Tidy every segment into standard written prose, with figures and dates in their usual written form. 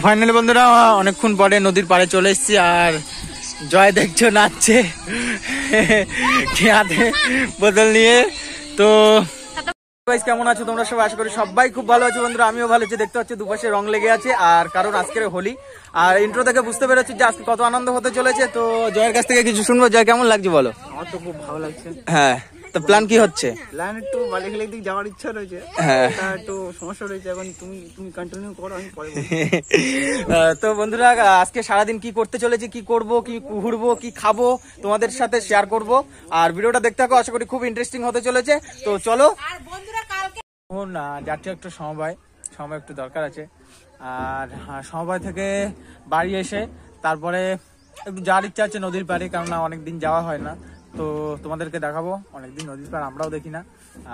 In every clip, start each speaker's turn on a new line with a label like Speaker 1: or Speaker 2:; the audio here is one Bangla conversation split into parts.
Speaker 1: ফাইনালি বন্ধুরা অনেকক্ষণ পরে নদীর পাড়ে চলে এসেছি। আর জয় দেখছো নাচছে হাতে বোতল নিয়ে। তো কেমন আছো তোমরা সবাই? আশা করি সবাই খুব ভালো আছো বন্ধুরা, আমিও ভালো আছি। দেখতে পাচ্ছি দুপাশে রং লেগে আছে, আর কারণ আজকের হোলি। আর ইন্ট্রো থেকে বুঝতে পেরেছি যে আজকে কত আনন্দ হতে চলেছে। তো জয়ের কাছ থেকে কিছু শুনবো। জয়, কেমন লাগছে বলো?
Speaker 2: আমার তো খুব ভালো লাগছে।
Speaker 1: হ্যাঁ, তো প্ল্যান কি হচ্ছে?
Speaker 2: প্ল্যান একটু বালি খেলে দিক যাওয়ার ইচ্ছা রয়েছে,
Speaker 1: হ্যাঁ
Speaker 2: একটু সমস্যা রয়েছে। এখন তুমি কন্টিনিউ করো, আমি পরে
Speaker 1: তো বন্ধুরা আজকে সারাদিন কি করতে চলেছি, কি করব, কি ঘুরবো, কি খাবো তোমাদের সাথে শেয়ার করব। আর ভিডিওটা দেখতে থাকো, আশা করি খুব ইন্টারেস্টিং হতে চলেছে। তো চলো। না যাচ্ছি একটু সমবায় একটু দরকার আছে। আর সমবায় থেকে বাড়ি এসে তারপরে একটু যাওয়ার ইচ্ছা আছে নদীর পাড়ে, কেননা অনেকদিন যাওয়া হয় না। তো তোমাদেরকে দেখাবো, অনেকদিন নদীর পাড় আমরাও দেখি না,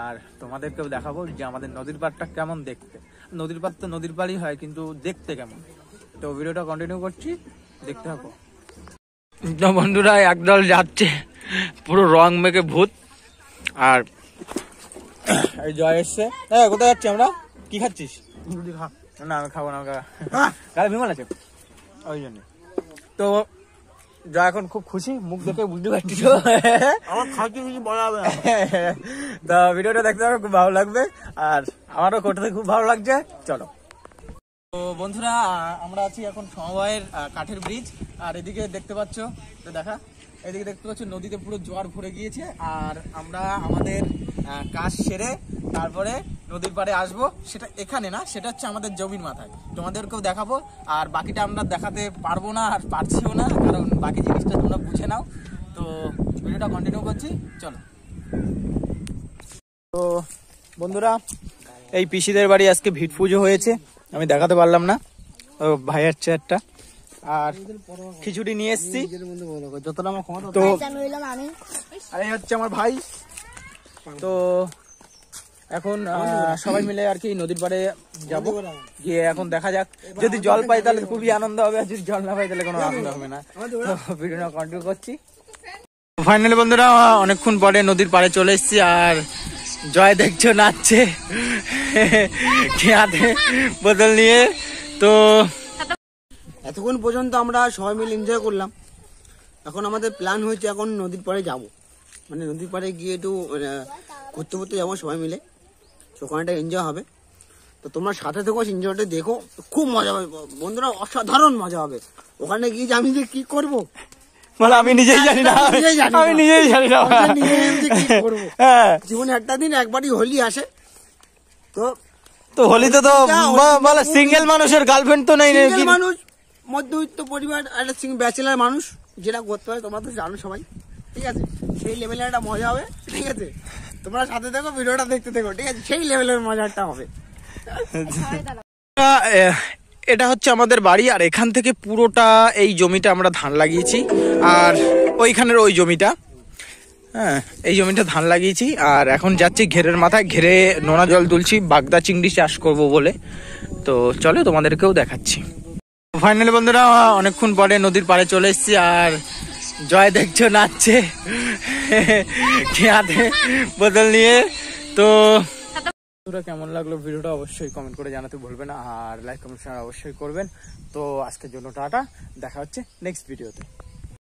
Speaker 1: আর তোমাদেরকেও দেখাবো যে আমাদের নদীর পাড়টা কেমন দেখতে। নদীর পাড় তো নদীর পাড়ই হয়, কিন্তু দেখতে কেমন। তো ভিডিওটা কন্টিনিউ করছি, দেখতে থাকো। বন্ধুরা একদল যাচ্ছে পুরো রং মেখে ভূত। আর এই জয় এসছে। হ্যাঁ, কোথায় যাচ্ছি আমরা? কি খাচ্ছিস? না আমি খাবো না, গায়ে বিমল আছে ওই জন্য। তো জয় এখন খুব খুশি, মুখ দেখে বুঝতে পারছি।
Speaker 2: আমার খাচ্ছি কিছু বলা হবে না।
Speaker 1: তো ভিডিওটা দেখতে হবে, খুব ভালো লাগবে। আর আমারও করতে খুব ভালো লাগছে। চলো। তো বন্ধুরা আমরা আছি এখন সমবায়ের কাঠের ব্রিজ। আর এদিকে দেখতে পাচ্ছ, তো দেখা এদিকে দেখতে পাচ্ছ নদীতে পুরো জোয়ার ভরে গিয়েছে। আর আমরা আমাদের কাজ সেরে তারপরে নদীর পাড়ে আসবো। সেটা এখানে না, সেটা হচ্ছে আমাদের জমির মাথায়। তোমাদেরকেও দেখাবো। আর বাকিটা আমরা দেখাতে পারবো না, আর পারছিও না, কারণ বাকি জিনিসটা তোমরা বুঝে নাও। তো ভিডিওটা কন্টিনিউ করছি, চলো। তো বন্ধুরা এই পিসিদের বাড়ি আজকে ভিট পুজো হয়েছে, আমি দেখাতে পারলাম না, ও ভাই আসছে একটা। আর খিচুড়ি নিয়ে এসছি, যতটা আমার ক্ষমতা। তো আর এই হচ্ছে আমার ভাই। তো এখন সবাই মিলে আর কি নদীর পাড়ে যাবো, গিয়ে এখন দেখা যাক। যদি জল পাই তাহলে খুবই আনন্দ হবে, আর যদি জল না পাই তাহলে কোনো আনন্দ হবে না। তো ভিডিওটা কন্টিনিউ করছি। ফাইনালি বন্ধুরা অনেকক্ষণ পরে নদীর পাড়ে চলে এসেছি। আর জয় দেখছো নাচছে হাতে বোতল নিয়ে। তো
Speaker 2: এতক্ষণ পর্যন্ত আমরা সবাই মিলে এনজয় করলাম। এখন আমাদের প্ল্যান হয়েছে এখন নদীর পাড়ে যাব, মানে নদীর পাড়ে গিয়ে একটু ঘুরতে ঘুরতে যাবো সবাই মিলে। ওখানটা এনজয় হবে। তো তোমরা সাথে থেকো, এনজয়টা দেখো, খুব মজা হবে বন্ধুরা, অসাধারণ মজা হবে। ওখানে গিয়ে আমি যে কি করবো
Speaker 1: মানে আমি নিজেই জানি না, আমি নিজেই জানি না
Speaker 2: জীবনে একটা দিন একবারই হোলি আসে। তো
Speaker 1: তো হোলিতে তো বলে সিঙ্গেল মানুষের গার্লফ্রেন্ড তো নেই,
Speaker 2: মানুষ মধ্যবিত্ত পরিবার, একটা ব্যাচেলার মানুষ যেটা করতে হয় তোমরা তো জানো সবাই, ঠিক আছে? সেই লেভেলের একটা মজা হবে, ঠিক আছে? তোমরা সাথে দেখো, ভিডিওটা দেখতে দেখো, ঠিক আছে? সেই লেভেলের মজাটা হবে।
Speaker 1: এটা হচ্ছে আমাদের বাড়ি, আর এখান থেকে পুরোটা এই জমিটা আমরা ধান লাগিয়েছি। আর ওইখানের ওই জমিটা, হ্যাঁ এই জমিটা ধান লাগিয়েছি। আর এখন যাচ্ছি ঘেরের মাথায়, ঘেরে নোনা জল তুলছি, বাগদা চিংড়ি চাষ করব বলে। তো চলো তোমাদেরকেও দেখাচ্ছি। ফাইনালি বন্ধুরা অনেকক্ষণ পরে নদীর পাড়ে চলে এসেছি। আর জয় দেখছো নাচছে হাতে বোতল নিয়ে। তো কেমন লাগলো ভিডিওটা অবশ্যই কমেন্ট করে জানাতে ভুলবেন না, আর লাইক কমেন্ট অবশ্যই করবেন। তো আজকের জন্য টাটা, দেখা হচ্ছে নেক্সট ভিডিওতে।